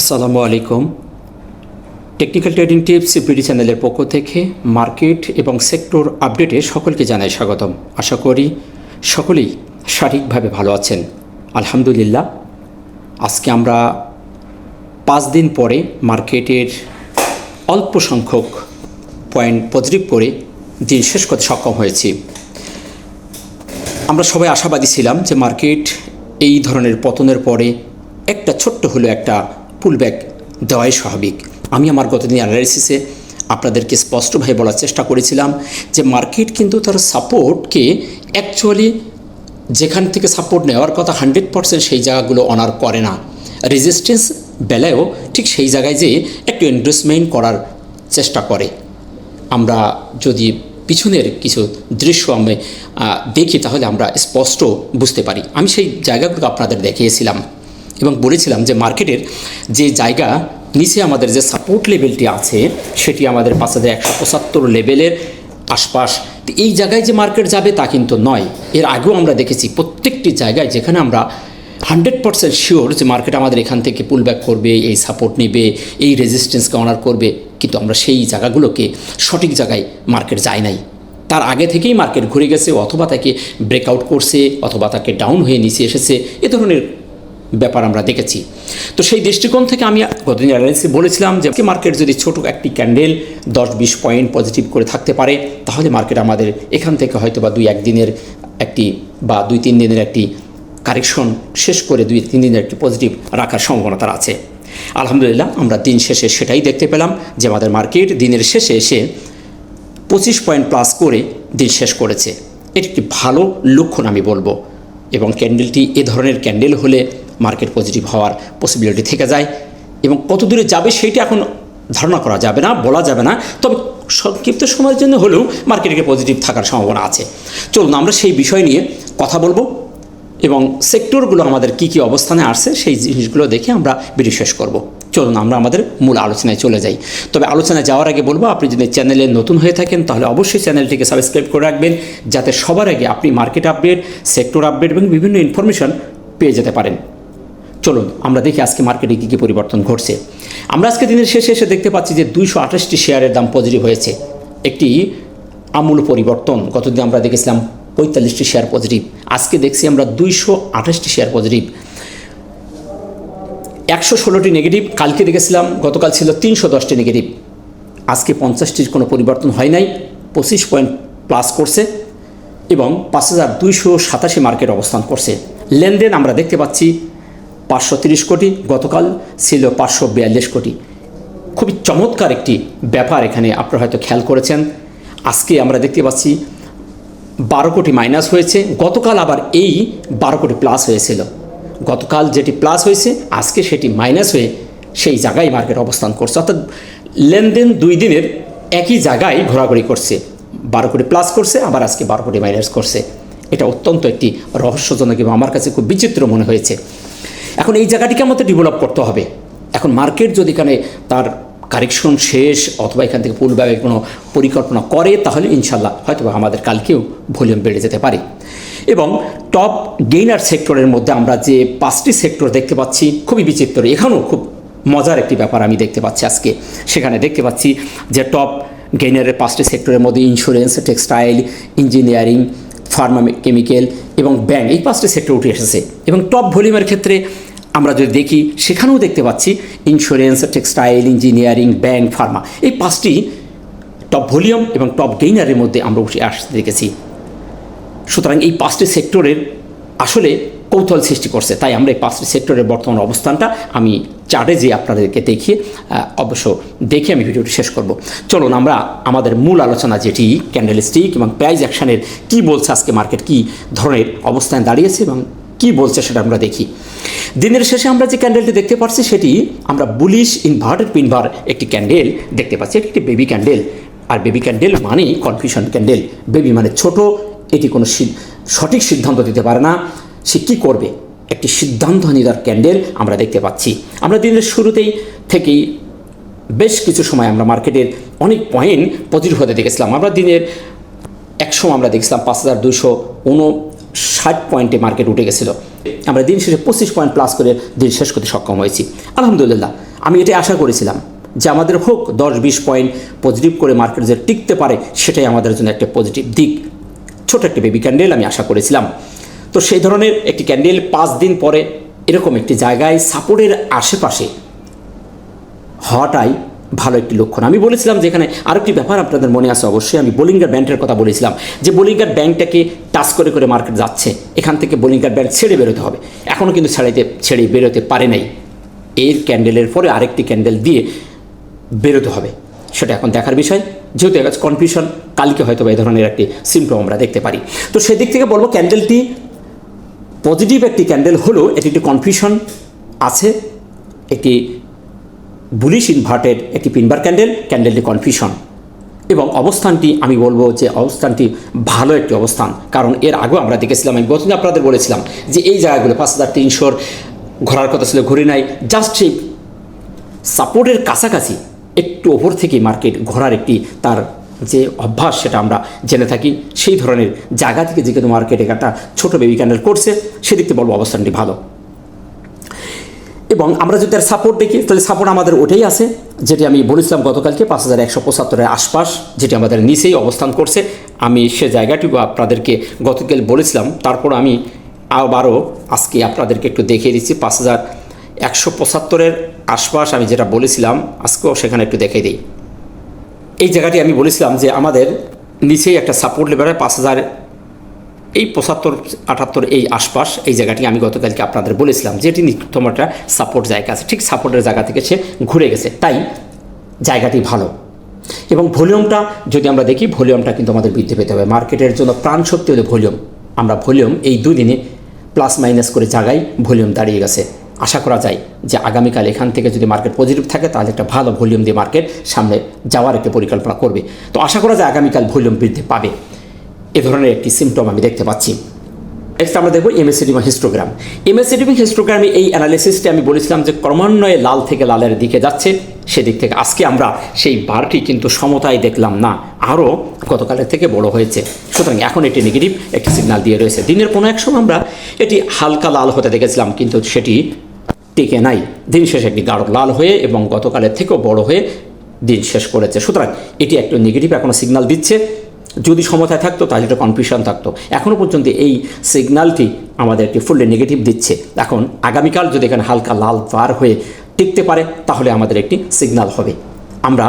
আসসালামু আলাইকুম। Technical trading tips BD চ্যানেলের পক্ষ থেকে মার্কেট এবং সেক্টর আপডেটে সকলকে জানাই স্বাগতম। আশা করি সকলেই সঠিকভাবে ভালো আছেন। আলহামদুলিল্লাহ, আজকে আমরা 5 দিন পরে মার্কেটের অল্প সংখ্যক পয়েন্ট পজিটিভ করে দিন শেষ করতে সক্ষম হয়েছি। আমরা সবাই আশাবাদী ছিলাম যে মার্কেট এই ধরনের পতনের পরে একটা ছোট্ট হলেও একটা পুলব্যাক দেওয়াই স্বাভাবিক। আমি আমার গতদিন অ্যানালাইসিসে আপনাদেরকে স্পষ্টভাবে বলার চেষ্টা করেছিলাম যে মার্কেট কিন্তু তার সাপোর্টকে অ্যাকচুয়ালি যেখান থেকে সাপোর্ট নেওয়ার কথা 100% সেই জায়গাগুলো অনার করে না। রেজিস্ট্যান্স বেলায়ও ঠিক সেই জায়গায় যে একটু এন্ডোর্সমেন্ট করার চেষ্টা করে। আমরা যদি পিছনের কিছু দৃশ্য আমি দেখি তাহলে আমরা স্পষ্ট বুঝতে পারি। আমি সেই জায়গাগুলো আপনাদের দেখিয়েছিলাম এবং বলেছিলাম যে মার্কেটের যে জায়গা নিচে আমাদের যে সাপোর্ট লেভেলটি আছে সেটি আমাদের 5175 লেভেলের আশপাশ। এই জায়গায় যে মার্কেট যাবে তা কিন্তু নয়। এর আগেও আমরা দেখেছি প্রত্যেকটি জায়গায় যেখানে আমরা 100% শিওর যে মার্কেট আমাদের এখান থেকে পুলব্যাক করবে, এই সাপোর্ট নেবে, এই রেজিস্ট্যান্সকে অনার করবে, কিন্তু আমরা সেই জায়গাগুলোকে সঠিক জায়গায় মার্কেট যায় নাই। তার আগে থেকেই মার্কেট ঘুরে গেছে, অথবা তাকে ব্রেকআউট করছে, অথবা তাকে ডাউন হয়ে নিচে এসেছে। এ ধরনের ব্যাপার আমরা দেখেছি। তো সেই দৃষ্টিকোণ থেকে আমি গতদিন অ্যানালাইসিসে বলেছিলাম যে মার্কেট যদি ছোট একটি ক্যান্ডেল 10-20 পয়েন্ট পজিটিভ করে থাকতে পারে তাহলে মার্কেট আমাদের এখান থেকে হয়তো বা 2-1 দিনের একটি বা 2-3 দিনের একটি কারেকশন শেষ করে 2-3 দিনের একটি পজিটিভ রাখার সম্ভাবনা তার আছে। আলহামদুলিল্লাহ, আমরা দিন শেষে সেটাই দেখতে পেলাম যে আমাদের মার্কেট দিনের শেষে এসে 25 পয়েন্ট প্লাস করে দিন শেষ করেছে। এটি একটি ভালো লক্ষণ আমি বলবো, এবং ক্যান্ডেলটি এ ধরনের ক্যান্ডেল হলে মার্কেট পজিটিভ হওয়ার পসিবিলিটি থেকে যায়। এবং কত দূরে যাবে সেইটা এখন ধারণা করা যাবে না, বলা যাবে না, তবে সংক্ষিপ্ত সময়ের জন্য হলেও মার্কেটে পজিটিভ থাকার সম্ভাবনা আছে। চলুন আমরা সেই বিষয় নিয়ে কথা বলবো এবং সেক্টরগুলো আমাদের কি কি অবস্থানে আসছে সেই জিনিসগুলো দেখে আমরা ভিডিও শেষ করব। চলুন আমরা আমাদের মূল আলোচনায় চলে যাই। তবে আলোচনায় যাওয়ার আগে বলবো, আপনি যদি চ্যানেলে নতুন হয়ে থাকেন তাহলে অবশ্যই চ্যানেলটিকে সাবস্ক্রাইব করে রাখবেন, যাতে সবার আগে আপনি মার্কেট আপডেট, সেক্টর আপডেট এবং বিভিন্ন ইনফরমেশন পেয়ে যেতে পারেন। চলুন আমরা দেখি আজকে মার্কেটে কী কী পরিবর্তন ঘটছে। আমরা আজকে দিনের শেষে এসে দেখতে পাচ্ছি যে 228টি শেয়ারের দাম পজিটিভ হয়েছে, একটি আমূল পরিবর্তন। গতদিন আমরা দেখেছিলাম 45টি শেয়ার পজিটিভ, আজকে দেখছি আমরা 228টি শেয়ার পজিটিভ। 116টি নেগেটিভ কালকে দেখেছিলাম, গতকাল ছিল 310টি নেগেটিভ। আজকে 50টির কোনো পরিবর্তন হয় নাই, 25 পয়েন্ট প্লাস করছে এবং 5287 মার্কেট অবস্থান করছে। লেনদেন আমরা দেখতে পাচ্ছি 530 কোটি, গতকাল ছিল 542 কোটি। খুবই চমৎকার একটি ব্যাপার এখানে আপনারা হয়তো খেয়াল করেছেন। আজকে আমরা দেখতে পাচ্ছি 12 কোটি মাইনাস হয়েছে, গতকাল আবার এই 12 কোটি প্লাস হয়েছিল। গতকাল যেটি প্লাস হয়েছে আজকে সেটি মাইনাস হয়ে সেই জায়গায় মার্কেট অবস্থান করছে, অর্থাৎ লেনদেন 2 দিনের একই জায়গায় ঘোরাঘুরি করছে। 12 কোটি প্লাস করছে, আবার আজকে 12 কোটি মাইনাস করছে। এটা অত্যন্ত একটি রহস্যজনক এবং আমার কাছে খুব বিচিত্র মনে হয়েছে। এখন এই জায়গাটিকে আমাদের ডেভেলপ করতে হবে। এখন মার্কেট যদি এখানে তার কারেকশন শেষ অথবা এখান থেকে পুলব্যাকের কোনো পরিকল্পনা করে তাহলে ইনশাল্লাহ হয়তো আমাদের কালকেও ভলিউম বেড়ে যেতে পারে। এবং টপ গেইনার সেক্টরের মধ্যে আমরা যে 5টি সেক্টর দেখতে পাচ্ছি খুবই বিচিত্র। এখানেও খুব মজার একটি ব্যাপার আমি দেখতে পাচ্ছি আজকে। সেখানে দেখতে পাচ্ছি যে টপ গেইনারের 5টি সেক্টরের মধ্যে insurance, textile, engineering, Pharma chemical এবং ব্যাংক, এই 5টি সেক্টর উঠে এসেছে। এবং টপ ভলিউমের ক্ষেত্রে আমরা যদি দেখি সেখানেও দেখতে পাচ্ছি insurance, textile, engineering, bank, Pharma, এই 5টি টপ ভলিউম এবং টপ গেইনারের মধ্যে আমরা উঠে আসতে দেখেছি। সুতরাং এই 5টি সেক্টরের আসলে কৌতূহল সৃষ্টি করছে। তাই আমরা এই 5টি সেক্টরের বর্তমান অবস্থানটা আমি চার্টে যে আপনাদেরকে দেখিয়ে অবশ্য দেখে আমি ভিডিওটি শেষ করব। চলুন আমরা আমাদের মূল আলোচনা, যেটি ক্যান্ডেলস্টিক এবং প্রাইস অ্যাকশানের কী বলছে, আজকে মার্কেট কী ধরনের অবস্থানে দাঁড়িয়েছে এবং কী বলছে সেটা আমরা দেখি। দিনের শেষে আমরা যে ক্যান্ডেলটি দেখতে পাচ্ছি সেটি আমরা বুলিশ ইনভার্টেড পিনভার একটি ক্যান্ডেল দেখতে পাচ্ছি। এটি একটি বেবি ক্যান্ডেল, আর বেবি ক্যান্ডেল মানেই কনফিউশন ক্যান্ডেল। বেবি মানে ছোট, এটি কোনো সঠিক সিদ্ধান্ত দিতে পারে না, সে কী করবে, একটি সিদ্ধান্ত নেওয়ার ক্যান্ডেল আমরা দেখতে পাচ্ছি। আমরা দিনের শুরুতেই থেকেই বেশ কিছু সময় আমরা মার্কেটের অনেক পয়েন্ট পজিটিভ হতে দেখেছিলাম। আমরা দিনের এক সময় আমরা দেখছিলাম 5259 পয়েন্টে মার্কেট উঠে গেছিলো। আমরা দিন শেষে 25 পয়েন্ট প্লাস করে দিন শেষ করতে সক্ষম হয়েছি। আলহামদুলিল্লাহ, আমি এটাই আশা করেছিলাম যে আমাদের হোক 10-20 পয়েন্ট পজিটিভ করে মার্কেট যে টিকতে পারে, সেটাই আমাদের জন্য একটা পজিটিভ দিক। ছোট একটা বেবি ক্যান্ডেল আমি আশা করেছিলাম। তো সেই ধরনের একটি ক্যান্ডেল 5 দিন পরে এরকম একটি জায়গায় সাপোর্টের আশেপাশে হওয়াটাই ভালো একটি লক্ষণ। আমি বলেছিলাম যে এখানে আরেকটি ব্যাপার আপনাদের মনে আছে অবশ্যই, আমি বোলিঙ্গার ব্যান্ডের কথা বলেছিলাম যে বোলিঙ্গার ব্যান্ডটাকে টাচ করে করে মার্কেট যাচ্ছে, এখান থেকে বোলিঙ্গার ব্যান্ড ছেড়ে বেরোতে হবে। এখনও কিন্তু ছেড়ে বেরোতে পারে নাই। এর ক্যান্ডেলের পরে আরেকটি ক্যান্ডেল দিয়ে বেরোতে হবে, সেটা এখন দেখার বিষয়। যেহেতু এর কাছে কনফিউশন, কালকে হয়তো এই ধরনের একটি সিমটম আমরা দেখতে পারি। তো সেদিক থেকে বলবো ক্যান্ডেলটি পজিটিভ একটি ক্যান্ডেল হলেও এটি একটি কনফিউশন আছে। একটি বুলিশ ইনভার্টেড একটি পিনবার ক্যান্ডেলটি কনফিউশন, এবং অবস্থানটি আমি বলবো যে অবস্থানটি ভালো একটি অবস্থান। কারণ এর আগেও আমরা দেখেছিলাম, আমি প্রথমে আপনাদের বলেছিলাম যে এই জায়গাগুলো 5300 ঘোরার কথা ছিল, ঘুরে নাই, জাস্ট সেই সাপোর্টের কাছাকাছি একটু ওপর থেকে মার্কেট ঘোরার একটি তার যে অভ্যাস সেটা আমরা জেনে থাকি। সেই ধরনের জায়গা থেকে যে কিন্তু মার্কেট একটা ছোটো বেবি ক্যান্ডেল করছে, সেদিক থেকে বলবো অবস্থানটি ভালো। এবং আমরা যদি তার সাপোর্ট দেখি, তাহলে সাপোর্ট আমাদের ওটাই আছে যেটি আমি বলেছিলাম গতকালকে 5175-এর আশপাশ, যেটি আমাদের নিচেই অবস্থান করছে। আমি সে জায়গাটিও আপনাদেরকে গতকাল বলেছিলাম, তারপর আমি আবারও আজকে আপনাদেরকে একটু দেখিয়ে দিচ্ছি 5175-এর আশপাশ আমি যেটা বলেছিলাম, আজকেও সেখানে একটু দেখিয়ে দিই। এই জায়গাটি আমি বলেছিলাম যে আমাদের নিচেই একটা সাপোর্ট লেভেল 5000, এই 75-78 এই আশপাশ, এই জায়গাটি আমি গতকালকে আপনাদের বলেছিলাম যে এটি নিত্যতম একটা সাপোর্ট জায়গা আছে। ঠিক সাপোর্টের জায়গা থেকে সে ঘুরে গেছে, তাই জায়গাটি ভালো। এবং ভলিউমটা যদি আমরা দেখি, ভলিউমটা কিন্তু আমাদের বৃদ্ধি পেতে হবে। মার্কেটের জন্য প্রাণ শক্তি হলে ভলিউম। আমরা ভলিউম এই 2 দিনে প্লাস মাইনাস করে জায়গায় ভলিউম দাঁড়িয়ে গেছে। আশা করা যায় যে আগামীকাল এখান থেকে যদি মার্কেট পজিটিভ থাকে, তাহলে একটা ভালো ভলিউম দিয়ে মার্কেট সামনে যাওয়ার একটা পরিকল্পনা করবে। তো আশা করা যায় আগামীকাল ভলিউম বৃদ্ধি পাবে, এ ধরনের একটি সিমটম আমি দেখতে পাচ্ছি। নেক্সট আমরা দেখব এমএসিডি বা হিস্টোগ্রাম। এমএসিডি বা হিস্টোগ্রামে এই অ্যানালিসিসটি আমি বলেছিলাম যে ক্রমান্বয়ে লাল থেকে লালের দিকে যাচ্ছে। সেদিক থেকে আজকে আমরা সেই বারটি কিন্তু সমতায় দেখলাম না, আরও গতকালের থেকে বড় হয়েছে। সুতরাং এখন এটি নেগেটিভ একটি সিগন্যাল দিয়ে রয়েছে। দিনের কোনো এক সময় আমরা এটি হালকা লাল হতে দেখেছিলাম, কিন্তু সেটি টিকে নাই। দিন শেষে একটি গাঢ় লাল হয়ে এবং গতকালের থেকেও বড় হয়ে দিন শেষ করেছে। সুতরাং এটি একটু নেগেটিভ এখনও সিগন্যাল দিচ্ছে। যদি সমতায় থাকতো তাহলে একটা কনফিউশন থাকতো। এখনও পর্যন্ত এই সিগন্যালটি আমাদের একটি ফুললি নেগেটিভ দিচ্ছে। এখন আগামীকাল যদি এখানে হালকা লাল বার হয়ে টিকতে পারে, তাহলে আমাদের একটি সিগন্যাল হবে। আমরা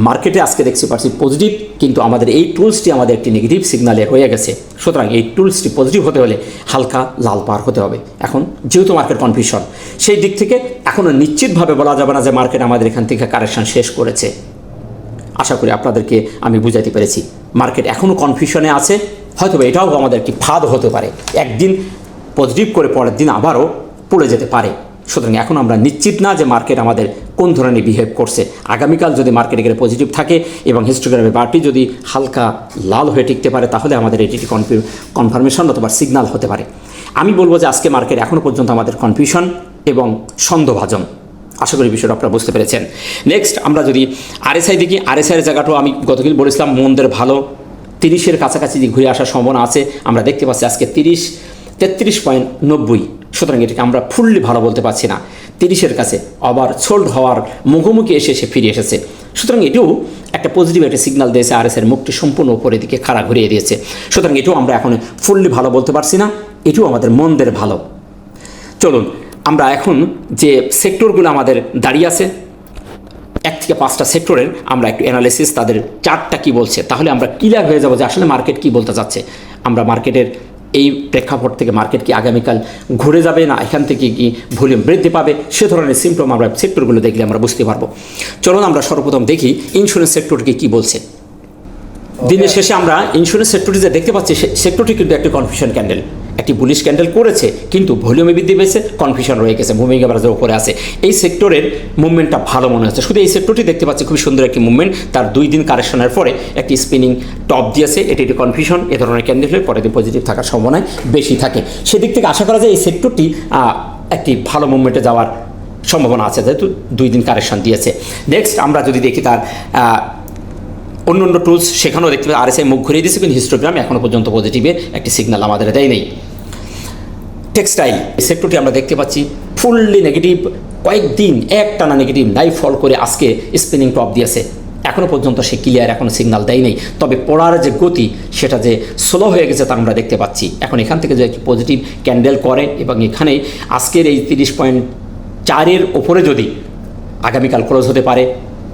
মার্কেটে আজকে দেখতে পাচ্ছি পজিটিভ, কিন্তু আমাদের এই টুলসটি আমাদের একটি নেগেটিভ সিগন্যালে হয়ে গেছে। সুতরাং এই টুলসটি পজিটিভ হতে হলে হালকা লাল বার হতে হবে। এখন যেহেতু মার্কেট কনফিউশন, সেই দিক থেকে এখনও নিশ্চিতভাবে বলা যাবে না যে মার্কেট আমাদের এখান থেকে কারেকশন শেষ করেছে। আশা করি আপনাদেরকে আমি বুঝাতে পেরেছি। মার্কেট এখনও কনফিউশনে আছে, হয়তো এটাও আমাদের একটি ফাঁদ হতে পারে। একদিন পজিটিভ করে পরের দিন আবারও পড়ে যেতে পারে। সুতরাং এখন আমরা নিশ্চিত না যে মার্কেট আমাদের কোন ধরনের বিহেভ করছে। আগামীকাল যদি মার্কেট এখানে পজিটিভ থাকে এবং হিস্টোগ্রামের বারটি যদি হালকা লাল হয়ে টিকতে পারে, তাহলে আমাদের এটি কনফার্মেশন অথবা সিগন্যাল হতে পারে। আমি বলবো যে আজকে মার্কেট এখনও পর্যন্ত আমাদের কনফিউশন এবং সন্দেহভাজন। আশা করি বিষয়টা আপনারা বুঝতে পেরেছেন। নেক্সট আমরা যদি আরএসআই দেখি, আরএসআইয়ের জায়গাটাও আমি গতকাল বলেছিলাম মন্দের ভালো, 30-এর কাছাকাছি ঘুরে আসার সম্ভাবনা আছে। আমরা দেখতে পাচ্ছি আজকে 33.90। সুতরাং এটাকে আমরা ফুললি ভালো বলতে পারছি না। 30-এর কাছে আবার সোল্ড হওয়ার মুখোমুখি এসে ফিরে এসেছে। সুতরাং এটিও একটা পজিটিভ একটা সিগন্যাল দিয়েছে। আরএসআইয়ের মুখটি সম্পূর্ণ উপরের দিকে খাড়া ঘুরিয়ে দিয়েছে। সুতরাং এটিও আমরা এখন ফুললি ভালো বলতে পারছি না, এটিও আমাদের মন্দের ভালো। চলুন আমরা এখন যে সেক্টরগুলো আমাদের দাঁড়িয়ে আছে 1 থেকে 5টা সেক্টরের আমরা একটু অ্যানালিসিস, তাদের চার্টটা কী বলছে, তাহলে আমরা ক্লিয়ার হয়ে যাব যে আসলে মার্কেট কী বলতে চাচ্ছে। আমরা মার্কেটের এই প্রেক্ষাপট থেকে মার্কেট কি আগামীকাল ঘুরে যাবে, না এখান থেকে কি ভলিউম বৃদ্ধি পাবে, সে ধরনের সিমটম আমরা সেক্টরগুলো দেখলে আমরা বুঝতে পারবো। চলুন আমরা সর্বপ্রথম দেখি ইন্স্যুরেন্স সেক্টরকে কী বলছে। দিনের শেষে আমরা ইন্স্যুরেন্স সেক্টরটি যে দেখতে পাচ্ছি, সেক্টরটি কিন্তু একটি কনফিউশন ক্যান্ডেল, একটি বুলিশ ক্যান্ডেল করেছে, কিন্তু ভলিউমে বৃদ্ধি পেয়েছে, কনফিউশন রয়ে গেছে, মুভিং অ্যাভারেজের উপরে আছে। এই সেক্টরের মুভমেন্টটা ভালো মনে হচ্ছে। শুধু এই সেক্টরটি দেখতে পাচ্ছি খুবই সুন্দর একটি মুভমেন্ট। তার 2 দিন কারেকশনের পরে একটি স্পিনিং টপ দিয়েছে। এটি একটি কনফিউশন, এ ধরনের ক্যান্ডেল হলে পরের দিন পজিটিভ থাকার সম্ভাবনায় বেশি থাকে। সেদিক থেকে আশা করা যায় এই সেক্টরটি একটি ভালো মুভমেন্টে যাওয়ার সম্ভাবনা আছে, যেহেতু 2 দিন কারেকশন দিয়েছে। নেক্সট আমরা যদি দেখি তার অন্য টুলস, সেখানেও দেখতে পাই আরএসআই মুখ ঘুরিয়ে দিয়েছে, কিন্তু হিস্টোগ্রাম এখনও পর্যন্ত পজিটিভের একটি সিগন্যাল আমাদের দেয় নেই। টেক্সটাইল এই সেক্টরটি আমরা দেখতে পাচ্ছি ফুললি নেগেটিভ, কয়েকদিন একটানা নেগেটিভ লাইভ ফল করে আজকে স্পিনিং টপ দিয়েছে। এখনও পর্যন্ত সে ক্লিয়ার এখনও সিগন্যাল দেয় নেই, তবে পড়ার যে গতি সেটা যে স্লো হয়ে গেছে তা আমরা দেখতে পাচ্ছি। এখন এখান থেকে যে একটি পজিটিভ ক্যান্ডেল করে এবং এখানে আজকের এই 30.4-এর ওপরে যদি আগামীকাল ক্লোজ হতে পারে,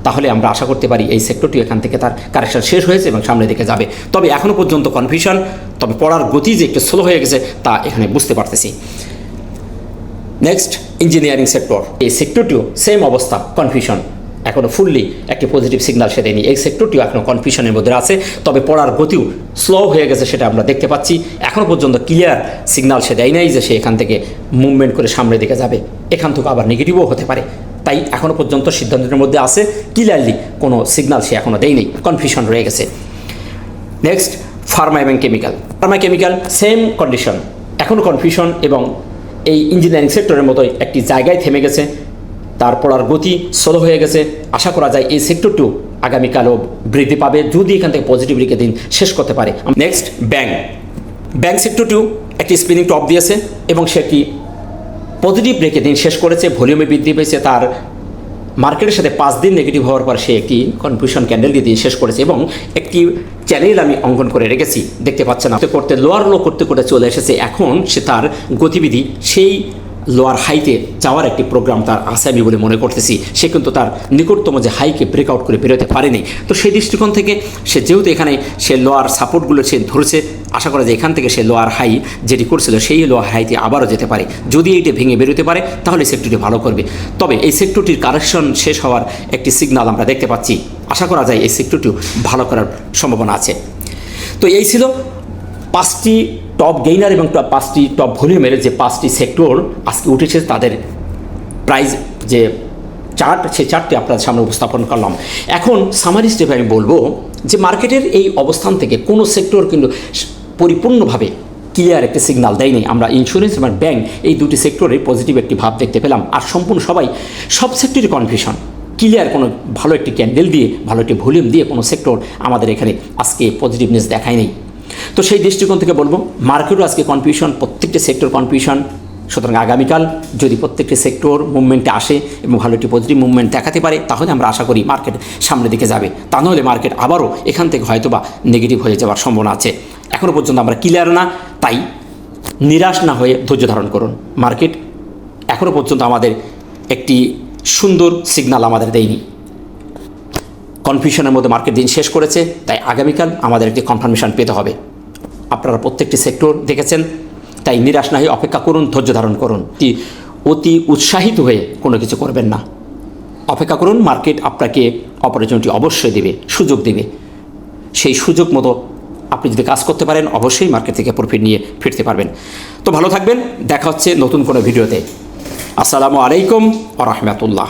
তাহলে আমরা আশা করতে পারি এই সেক্টরটি এখান থেকে তার কারেকশন শেষ হয়েছে এবং সামনের দিকে যাবে। তবে এখনও পর্যন্ত কনফিউশন, তবে পড়ার গতি যে একটু স্লো হয়ে গেছে তা এখানে বুঝতে পারতেছি। Next, engineering sector. এই সেক্টরটিও সেম অবস্থা, কনফিউশন, এখনও ফুললি একটি পজিটিভ সিগন্যাল সে দেয়নি। এই সেক্টরটিও এখনও কনফিউশনের মধ্যে আছে, তবে পড়ার গতিও স্লো হয়ে গেছে সেটা আমরা দেখতে পাচ্ছি। এখনও পর্যন্ত ক্লিয়ার সিগন্যাল সে দেয় নাই যে সে এখান থেকে মুভমেন্ট করে সামনের দিকে যাবে। এখান থেকে আবার নেগেটিভও হতে পারে, তাই এখনও পর্যন্ত সিদ্ধান্তের মধ্যে আছে, ক্লিয়ারলি কোনো সিগন্যাল সে এখনও দেয়নি, কনফিউশন রয়ে গেছে। নেক্সট, ফার্মা এবং chemical. Pharma chemical same condition, এখনও কনফিউশন এবং এই ইঞ্জিনিয়ারিং সেক্টরের মতোই একটি জায়গায় থেমে গেছে, তার পড়ার গতি স্লো হয়ে গেছে। আশা করা যায় এই সেক্টরটিও আগামীকালও বৃদ্ধি পাবে যদি এখান থেকে পজিটিভ রেখে দিন শেষ করতে পারে। নেক্সট, ব্যাংক সেক্টরটিও একটি স্পিনিং টপ দিয়েছে এবং সেটি পজিটিভ রেখে দিন শেষ করেছে, ভলিউমে বৃদ্ধি পেয়েছে। তার মার্কেটের সাথে 5 দিন নেগেটিভ হওয়ার পর সে একটি কনফিউশন ক্যান্ডেল দিয়ে শেষ করেছে এবং একটি চ্যানেল আমি অঙ্কন করে রেখেছি, দেখতে পাচ্ছেন। করতে লোয়ার লো করতে করতে চলে এসেছে, এখন সে তার গতিবিধি সেই লোয়ার হাইতে যাওয়ার একটি প্রোগ্রাম তার আছে আমি বলে মনে করতেছি। সে কিন্তু তার নিকটতম যে হাইকে ব্রেকআউট করে বেরোতে পারেনি। তো সেই দৃষ্টিকোণ থেকে সে যেহেতু এখানে সে লোয়ার সাপোর্টগুলো সে ধরেছে, আশা করা যায় এখান থেকে সে লোয়ার হাই যেটি করছিল সেই লোয়ার হাইতে আবারও যেতে পারে। যদি এইটা ভেঙে বেরোতে পারে তাহলে সেক্টরটি ভালো করবে। তবে এই সেক্টরটির কারেকশন শেষ হওয়ার একটি সিগন্যাল আমরা দেখতে পাচ্ছি, আশা করা যায় এই সেক্টরটিও ভালো করার সম্ভাবনা আছে। তো এই ছিল 5টি টপ গেইনার এবং 5টি টপ ভলিউমের যে 5টি সেক্টর আজকে উঠেছে তাদের প্রাইস যে চার্ট, সেই চার্টটি আপনাদের সামনে উপস্থাপন করলাম। এখন সামারি স্টেপে আমি বলবো যে মার্কেটের এই অবস্থান থেকে কোনো সেক্টর কিন্তু পরিপূর্ণভাবে ক্লিয়ার একটি সিগন্যাল দেয়নি। আমরা ইন্স্যুরেন্স এবং ব্যাংক এই দুটি সেক্টরে পজিটিভ একটি ভাব দেখতে পেলাম, আর সম্পূর্ণ সব সেক্টরে কনফিউশন। ক্লিয়ার কোনো ভালো একটি ক্যান্ডেল দিয়ে ভালো একটি ভলিউম দিয়ে কোনো সেক্টর আমাদের এখানে আজকে পজিটিভনেস দেখায় নেই। তো সেই দৃষ্টিকোণ থেকে বলবো মার্কেটও আজকে কনফিউশন, প্রত্যেকটি সেক্টর কনফিউশন। সুতরাং আগামীকাল যদি প্রত্যেকটি সেক্টর মুভমেন্টে আসে এবং ভালো একটি পজিটিভ মুভমেন্ট দেখাতে পারে তাহলে আমরা আশা করি মার্কেট সামনের দিকে যাবে। তা নাহলে মার্কেট আবারও এখান থেকে হয়তো বা নেগেটিভ হয়ে যাওয়ার সম্ভাবনা আছে। এখনও পর্যন্ত আমরা ক্লিয়ার না, তাই নিরাশ না হয়ে ধৈর্য ধারণ করুন। মার্কেট এখনও পর্যন্ত আমাদের একটি সুন্দর সিগন্যাল আমাদের দেয়নি, কনফিউশনের মধ্যে মার্কেট দিন শেষ করেছে, তাই আগামীকাল আমাদের একটি কনফার্মেশন পেতে হবে। আপনারা প্রত্যেকটি সেক্টর দেখেছেন, তাই নিরাশ না হয়ে অপেক্ষা করুন, ধৈর্য ধারণ করুন। অতি উৎসাহিত হয়ে কোনো কিছু করবেন না, অপেক্ষা করুন। মার্কেট আপনাকে অপরচুনিটি অবশ্যই দেবে, সুযোগ দেবে। সেই সুযোগ মতো আপনি যদি কাজ করতে পারেন অবশ্যই মার্কেট থেকে প্রফিট নিয়ে ফিরতে পারবেন। তো ভালো থাকবেন, দেখা হচ্ছে নতুন কোনো ভিডিওতে। আসসালামু আলাইকুম ওয়া রাহমাতুল্লাহ।